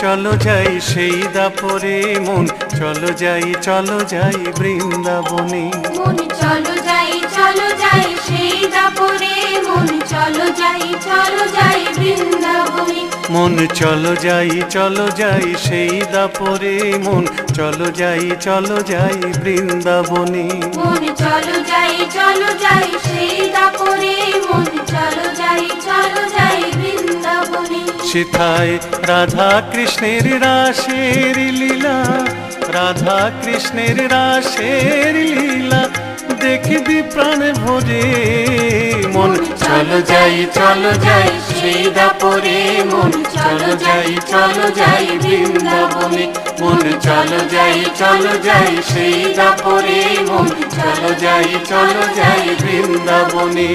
চলো যাই সেই দাপরে মন, চলো যাই বৃন্দাবনে। মন চলো যাই সেই দাপরে মন, চলো যাই বৃন্দাবনে। মন চলো যাই সেই দাপরে মন, চলো যাই বৃন্দাবনে। মন চলো যাই সেই দাপরে মন, চলো যাই বৃন্দাবনে। সেথায় রাধা কৃষ্ণের রাসের লীলা, রাধা কৃষ্ণের রাসের লীলা দেখবি প্রাণ ভরে। মন চলো যাই সেই দাপরে মন, চলো যাই বৃন্দাবনে। মন চলো যাই সেই দাপরে মন, চলো যাই বৃন্দাবনে।